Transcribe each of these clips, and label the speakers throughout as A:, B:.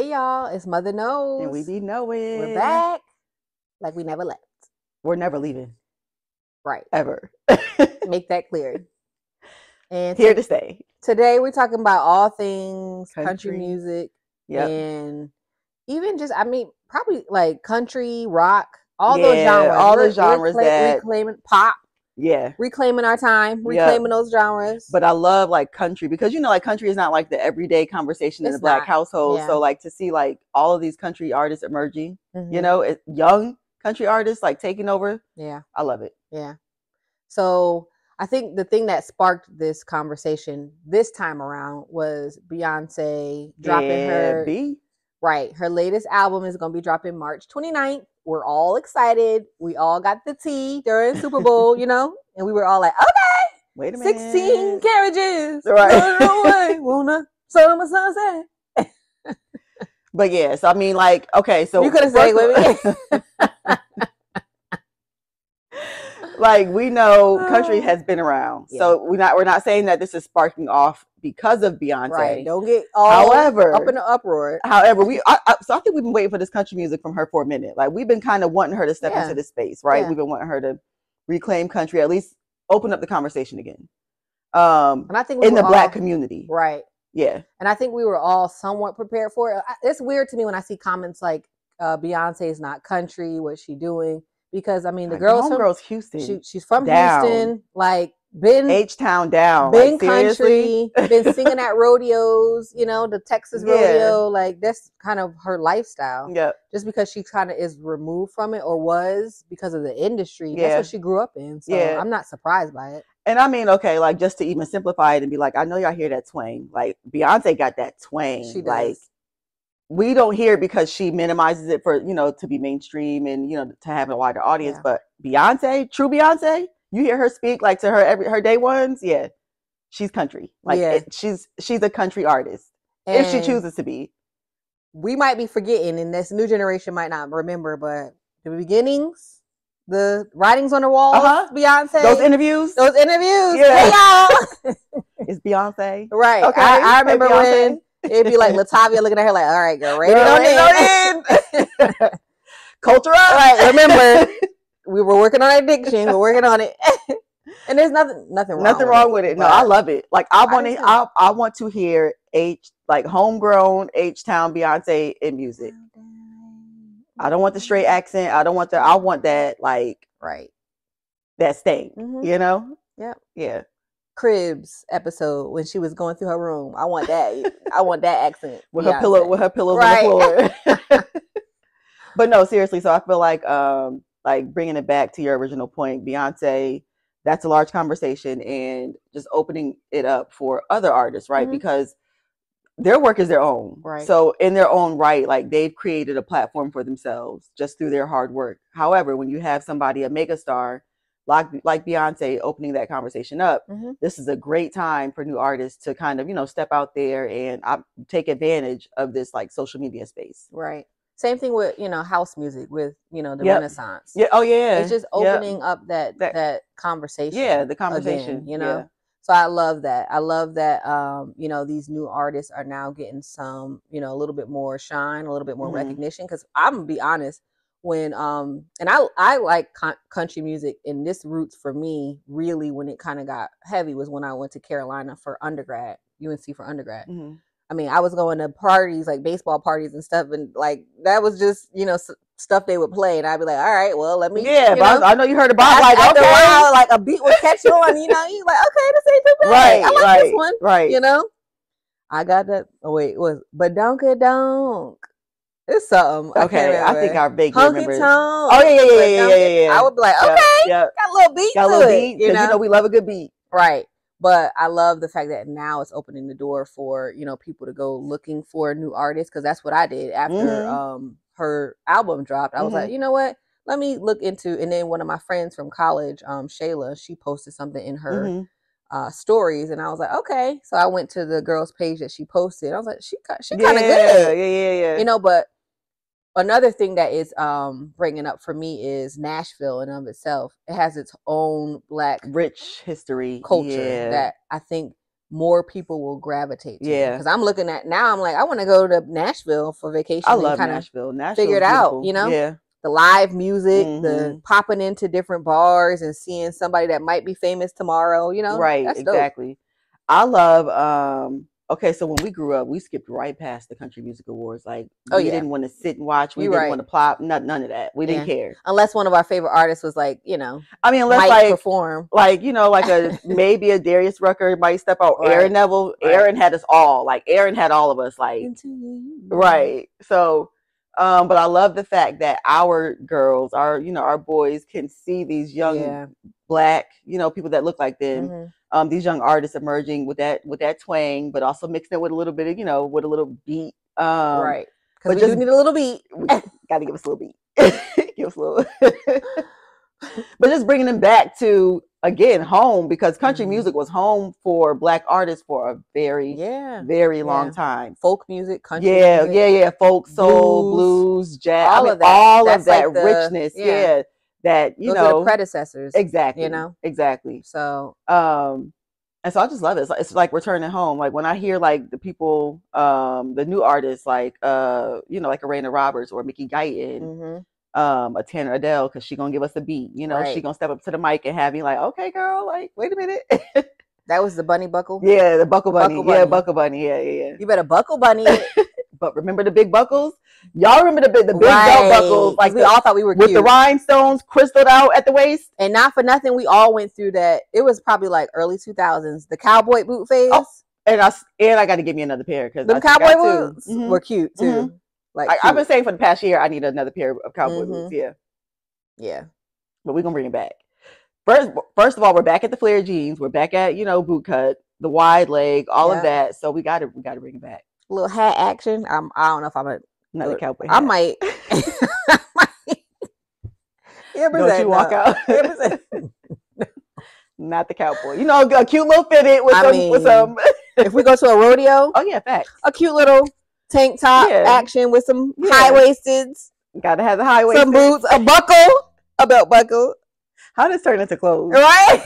A: Hey y'all, it's Motha Knows.
B: And we be knowing.
A: We're back like we never left.
B: We're never leaving.
A: Right.
B: Ever.
A: Make that clear. And
B: here to stay.
A: Today we're talking about all things country music.
B: Yep.
A: And even just, probably like country, rock, all those genres.
B: All those genres that
A: reclaiming pop.
B: Yeah.
A: Reclaiming our time, reclaiming those genres.
B: But I love like country because, like country is not like the everyday conversation in the Black household. Yeah. So like to see like all of these country artists emerging, young country artists like taking over. Yeah. I love it.
A: Yeah. So I think the thing that sparked this conversation this time around was Beyonce dropping her latest album is going to be dropping March 29th. We're all excited. We all got the tea during Super Bowl, and we were all like, okay,
B: wait a minute.
A: 16 carriages.
B: Right.
A: Away, wanna summer sunset.
B: But yeah, so I mean, like, okay, so
A: you could have stayed with me.
B: Like we know country has been around. Yeah. So we're not saying that this is sparking off because of Beyonce.
A: Right. Don't get all up in the uproar.
B: However, so I think we've been waiting for this country music from her for a minute. Like we've been kind of wanting her to step into this space, right? Yeah. We've been wanting her to reclaim country, at least open up the conversation again. And I think in the Black community.
A: Right.
B: Yeah.
A: And I think we were all somewhat prepared for it. It's weird to me when I see comments like Beyonce is not country, what's she doing? Because the girl's
B: Houston.
A: She's from Houston, like been
B: H-Town down,
A: been country, been singing at rodeos, the Texas rodeo, like that's kind of her lifestyle.
B: Yeah.
A: Just because she kind of is removed from it or was because of the industry, that's what she grew up in. So I'm not surprised by it.
B: And I mean, okay, like just to even simplify it and be like, I know y'all hear that twang. Like Beyonce got that twang.
A: She does.
B: Like we don't hear it because she minimizes it for, to be mainstream and, to have a wider audience. Yeah. But Beyonce, true Beyonce, you hear her speak like to her day ones. Yeah. She's country. Like she's a country artist and if she chooses to be.
A: We might be forgetting and this new generation might not remember, but the beginnings, the writings on the wall, Beyonce.
B: Those interviews.
A: Yeah. Hey, y'all.
B: It's Beyonce.
A: Right. Okay. I remember when it'd be like Latavia looking at her like, all right, girl, ready on in.
B: Culture up.
A: Right. Remember, we were working on addiction. We're working on it. And there's nothing wrong with it.
B: No, I love it. Like I want to hear homegrown H-Town Beyonce in music. I don't want the straight accent. I want that that sting,
A: Yep.
B: Yeah.
A: Cribs episode when she was going through her room. I want that. I want that accent
B: with her pillows on the floor. But no, seriously. So I feel like bringing it back to your original point, Beyonce. That's a large conversation, and just opening it up for other artists, right? Mm-hmm. Because their work is their own,
A: right?
B: So in their own right, like they've created a platform for themselves just through their hard work. However, when you have somebody, a megastar like Beyonce, opening that conversation up, this is a great time for new artists to kind of, step out there and take advantage of this like social media space.
A: Right. Same thing with, house music with, the Renaissance.
B: Yeah. Oh yeah.
A: It's just opening up that conversation.
B: Yeah. The conversation,
A: again, So I love that. I love that, these new artists are now getting some, a little bit more shine, a little bit more recognition. Cause I'm gonna be honest, when and I like country music, and this roots for me really when it kind of got heavy was when I went to Carolina for undergrad, UNC for undergrad. I was going to parties like baseball parties and stuff, and like that was just stuff they would play, and I'd be like, all right, well, let me
B: I know you heard about
A: after a while, like a beat would catch you on, you're like, okay, this ain't too bad. I like this one,
B: right?
A: I got that. Oh wait, but donk. It's something.
B: Okay, I think I vaguely remember.
A: Tongue.
B: Oh yeah.
A: I would be like, okay, got a little beat to it.
B: Because we love a good beat.
A: Right. But I love the fact that now it's opening the door for, people to go looking for new artists. Because that's what I did after her album dropped. I was like, you know what? Let me look into. And then one of my friends from college, Shayla, she posted something in her stories, and I was like, okay. So I went to the girl's page that she posted. I was like, she kind of good.
B: Yeah.
A: But another thing that is bringing up for me is Nashville in of itself. It has its own Black
B: rich history
A: culture that I think more people will gravitate to.
B: Yeah.
A: Because I'm looking at now, I'm like, I want to go to Nashville for vacation.
B: I
A: and
B: love
A: kind
B: Nashville.
A: of figure it out, you know?
B: Yeah.
A: The live music, the popping into different bars and seeing somebody that might be famous tomorrow, you know?
B: Right,
A: that's
B: exactly. Dope. I love okay, so when we grew up, we skipped right past the Country Music Awards. Like, we didn't want to sit and watch. We didn't want to plop. None of that. We didn't care.
A: Unless one of our favorite artists was like, you know,
B: I mean, unless
A: might perform.
B: Like, you know, like maybe a Darius Rucker might step out. Aaron Neville. Aaron had us all. Like, Aaron had all of us. Like, right. So, but I love the fact that our girls, our boys can see these young Black, you know, people that look like them. These young artists emerging with that twang, but also mixing it with a little bit of, you know, with a little beat.
A: Right. Because we do need a little beat.
B: Gotta give us a little beat. Give us a little. But just bringing them back to, again, home, because country music was home for Black artists for a very, very long time.
A: Folk music, country music.
B: Yeah. Folk, soul, blues, jazz.
A: All of that.
B: All of that richness. That, you
A: those
B: know,
A: are the predecessors.
B: Exactly.
A: You know?
B: Exactly.
A: So
B: and so I just love it. It's like returning home. Like, when I hear like the people, the new artists, like you know, like Arena Roberts or Mickey Guyton, a Tanner Adele, because she's gonna give us a beat. You know, she's gonna step up to the mic and have me like, okay, girl, like, wait a minute.
A: That was the bunny buckle?
B: Yeah, the buckle bunny. Yeah, buckle bunny. Yeah.
A: You better buckle bunny.
B: But remember the big buckles? Y'all remember the big belt buckles? Like, we
A: all thought we were
B: with
A: cute.
B: The rhinestones crystalled out at the waist.
A: And not for nothing, we all went through that. It was probably like early 2000s, the cowboy boot phase. Oh,
B: and I got to give me another pair, because
A: them cowboy boots were cute too. Like,
B: I've been saying for the past year, I need another pair of cowboy boots.
A: Yeah.
B: But we're gonna bring it back. First of all, we're back at the flare jeans. We're back at, you know, boot cut, the wide leg, all of that. So we gotta bring it back.
A: A little hat action. I don't know if I'm
B: another cowboy hat.
A: I might.
B: Don't you walk out? Not the cowboy. You know, a cute little fitted with some.
A: If we go to a rodeo,
B: facts.
A: A cute little tank top action with some high waisteds.
B: Gotta have the high waisted.
A: Some boots, a buckle, a belt buckle.
B: How does this turn into clothes?
A: Right?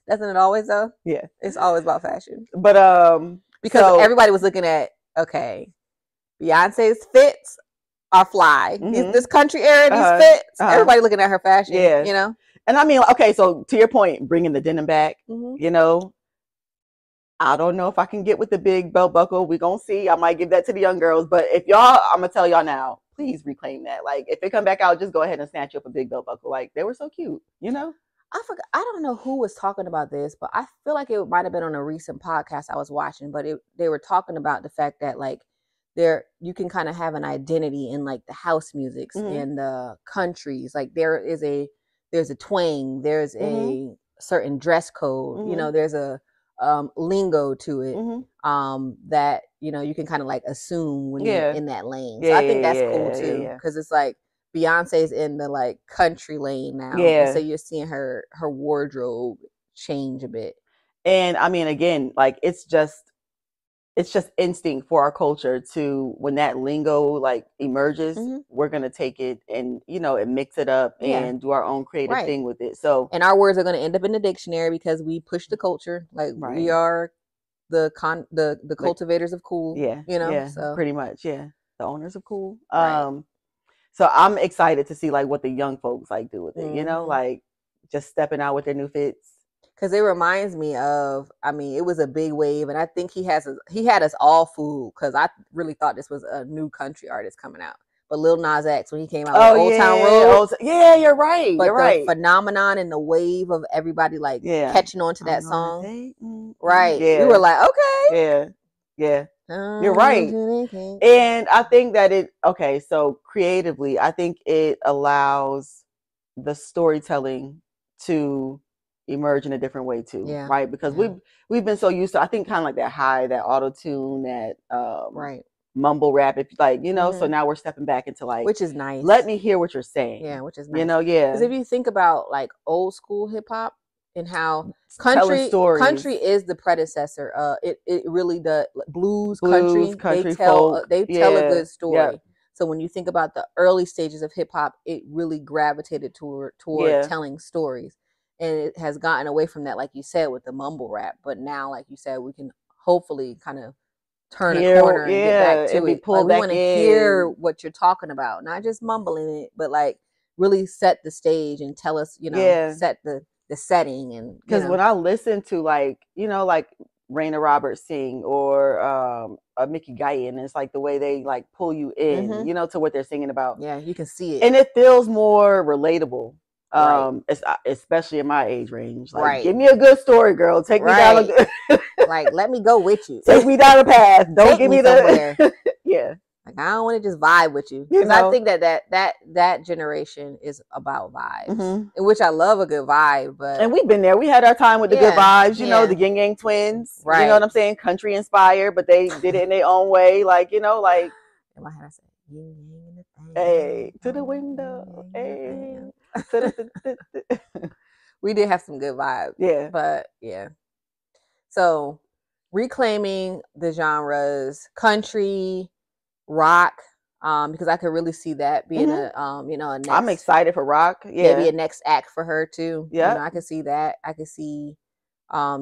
A: Doesn't it always though?
B: Yeah.
A: It's always about fashion.
B: But
A: because everybody was looking at, okay, Beyonce's fits are fly. This country era, these fits. Everybody looking at her fashion. Yeah. You know?
B: And I mean, okay, so to your point, bringing the denim back, you know, I don't know if I can get with the big belt buckle. We're going to see. I might give that to the young girls. But if y'all, I'm going to tell y'all now, please reclaim that. Like, if they come back out, just go ahead and snatch up a big belt buckle. Like, they were so cute, you know?
A: I forgot. I don't know who was talking about this, but I feel like it might have been on a recent podcast I was watching. But they were talking about the fact that, like, you can kind of have an identity in, like, the house musics and the countries. Like, there's a twang, there's a certain dress code. You know, there's a lingo to it that, you know, you can kind of like assume when you're in that lane. So I think that's cool too, because it's like Beyonce's in the like country lane now. So you're seeing her wardrobe change a bit.
B: And I mean, again, like, it's just instinct for our culture to, when that lingo like emerges, we're gonna take it and, you know, and mix it up and do our own creative thing with it. So, and
A: our words are gonna end up in the dictionary because we push the culture. Like, we are the cultivators of cool. You know, so
B: pretty much, the owners of cool. So I'm excited to see like what the young folks like do with it. You know, like just stepping out with their new fits.
A: Because it reminds me of, I mean, it was a big wave, and I think he had us all fooled, because I really thought this was a new country artist coming out. But Lil Nas X, when he came out with Old Town Road.
B: You're right.
A: But
B: you're right.
A: The phenomenon and the wave of everybody like catching on to that song. Right. We were like, okay.
B: Yeah. You're right. And I think that so creatively, I think it allows the storytelling to emerge in a different way too, right? Because we've been so used to, I think, kind of like that auto tune, that mumble rap, if like, you know. So now we're stepping back into like,
A: which is nice.
B: Let me hear what you're saying.
A: Which is nice.
B: You know,
A: because if you think about like old school hip hop and how country is the predecessor. It really does. Blues, country they tell folk, they tell a good story. Yeah. So when you think about the early stages of hip hop, it really gravitated toward telling stories. and it has gotten away from that, like you said, with the mumble rap. But now, like you said, we can hopefully kind of turn a corner and get back to it. Like, we want to hear what you're talking about, not just mumbling it, but like really set the stage and tell us, set the setting. And
B: because when I listen to like Raina Roberts sing or Mickey Guyton, it's like the way they like pull you in, to what they're singing about.
A: Yeah, you can see it,
B: and it feels more relatable. Especially in my age range. Like, give me a good story, girl. Take me down a good
A: like, let me go with you.
B: Take me down the path. Don't give me the yeah.
A: Like, I don't want to just vibe with you. Because I think that generation is about vibes. In which I love a good vibe. And
B: we've been there. We had our time with the good vibes, the Yin Yang Twins. Right. You know what I'm saying? Country inspired, but they did it in their own way. Like, like
A: in my head I said, yin yang in the thing.
B: Hey, to the window. Hey.
A: We did have some good vibes.
B: Yeah.
A: But yeah. So reclaiming the genres, country, rock, because I could really see that being a next,
B: I'm excited for rock. Yeah.
A: Maybe a next act for her too.
B: Yeah.
A: I could see that. I could see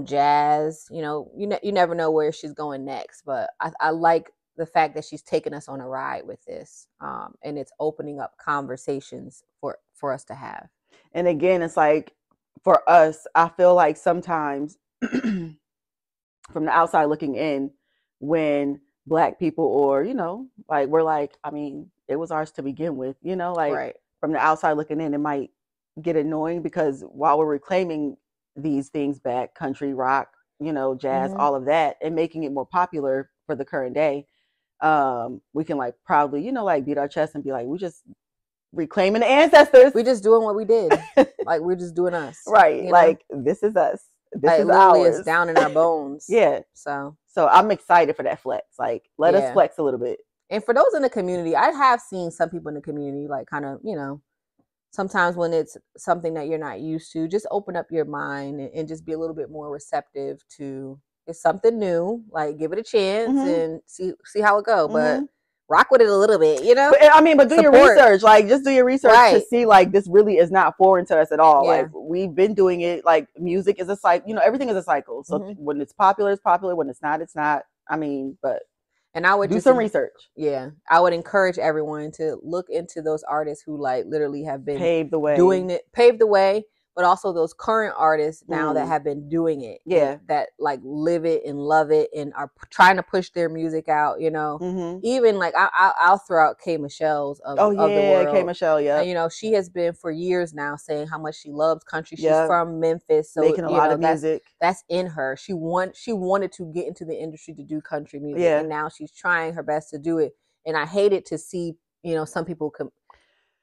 A: jazz. You never know where she's going next, but I like the fact that she's taking us on a ride with this, and it's opening up conversations for us to have.
B: And again, it's like for us, I feel like sometimes from the outside looking in, when Black people or, like we're like, I mean, it was ours to begin with, like from the outside looking in, it might get annoying because while we're reclaiming these things back, country, rock, jazz, all of that, and making it more popular for the current day, we can like proudly, like beat our chest and be like, we just reclaiming the ancestors.
A: We just doing what we did. Like, we're just doing us.
B: Right. Like, this is us. This is
A: literally
B: ours.
A: It's down in our bones.
B: Yeah. So I'm excited for that flex. Like, let us flex a little bit.
A: And for those in the community, I have seen some people in the community, like, kind of, sometimes when it's something that you're not used to, just open up your mind and just be a little bit more receptive to, it's something new, like, give it a chance and see how it go. But rock with it a little bit,
B: But do your research. Like, just do your research to see, like, this really is not foreign to us at all. Yeah. Like, we've been doing it. Like, music is a cycle. Everything is a cycle. So when it's popular, it's popular. When it's not, it's not. And I would do some research.
A: Yeah, I would encourage everyone to look into those artists who, like, literally have been
B: paved the
A: way. But also those current artists now that have been doing it.
B: Yeah.
A: That like live it and love it and are trying to push their music out, Even like I'll throw out K. Michelle's of the world.
B: K. Michelle, yeah.
A: And, she has been for years now saying how much she loves country. She's from Memphis. So
B: making a lot of music.
A: That's in her. She wanted to get into the industry to do country music.
B: Yeah.
A: And now she's trying her best to do it. And I hated to see, some people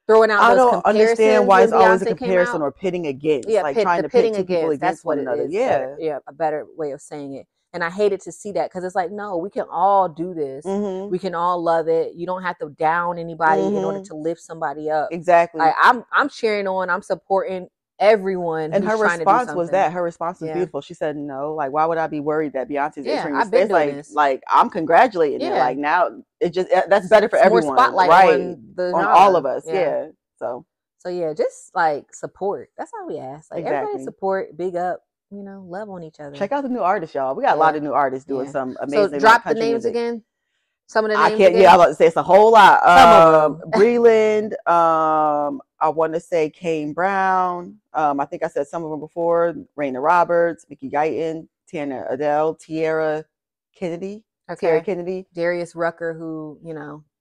A: throwing out. I don't understand
B: why it's always a comparison or pitting against.
A: Yeah,
B: like trying to pit two people against one another. Yeah,
A: a better way of saying it. And I hated to see that because it's like, no, we can all do this. We can all love it. You don't have to down anybody in order to lift somebody up.
B: Exactly.
A: Like, I'm cheering on. I'm supporting everyone.
B: And her response was that. Her response was beautiful. She said, "No, like, why would I be worried that Beyonce's entering the space? Like, I'm congratulating it. Like, now it just that's better for everyone.
A: More spotlight
B: on all of us. Yeah. So
A: yeah, just like support. That's all we ask. Like, everybody support, big up. Love on each other.
B: Check out the new artists, y'all. We got a lot of new artists doing some amazing.
A: So drop the names again. Some of the names.
B: I can't.
A: Again?
B: Yeah, I was about to say it's a whole lot.
A: Some of them.
B: Breland. I want to say Kane Brown. I think I said some of them before. Raina Roberts, Mickey Guyton, Tana Adele, Tierra Kennedy. Tierra Kennedy.
A: Darius Rucker, who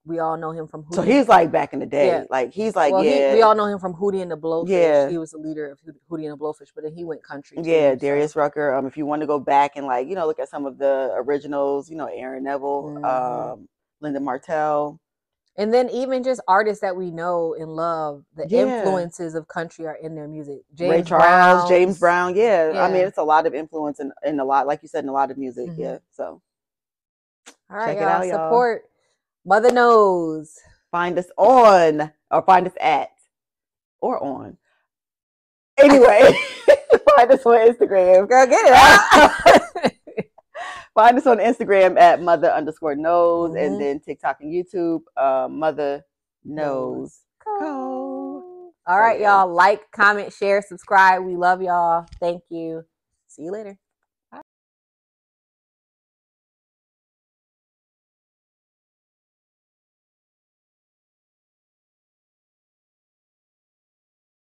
A: we all know him from Hootie.
B: So he's like back in the day. Yeah. Like, he's like,
A: we all know him from Hootie and the Blowfish. Yeah. He was the leader of Hootie and the Blowfish, but then he went country too.
B: Yeah, Darius Rucker. If you want to go back and like, look at some of the originals, Aaron Neville, Linda Martell.
A: And then even just artists that we know and love, the influences of country are in their music.
B: Ray Charles, James Brown. Yeah. I mean, it's a lot of influence in a lot, like you said, in a lot of music. Yeah. So
A: all right, check it out, y'all. Support Motha Knows.
B: Find us on, or find us at, or on. Anyway, find us on Instagram.
A: Girl, get it out.
B: Find us on Instagram at Motha_Knows, and then TikTok and YouTube, Motha Knows.
A: Cool. All right, y'all. Like, comment, share, subscribe. We love y'all. Thank you. See you later.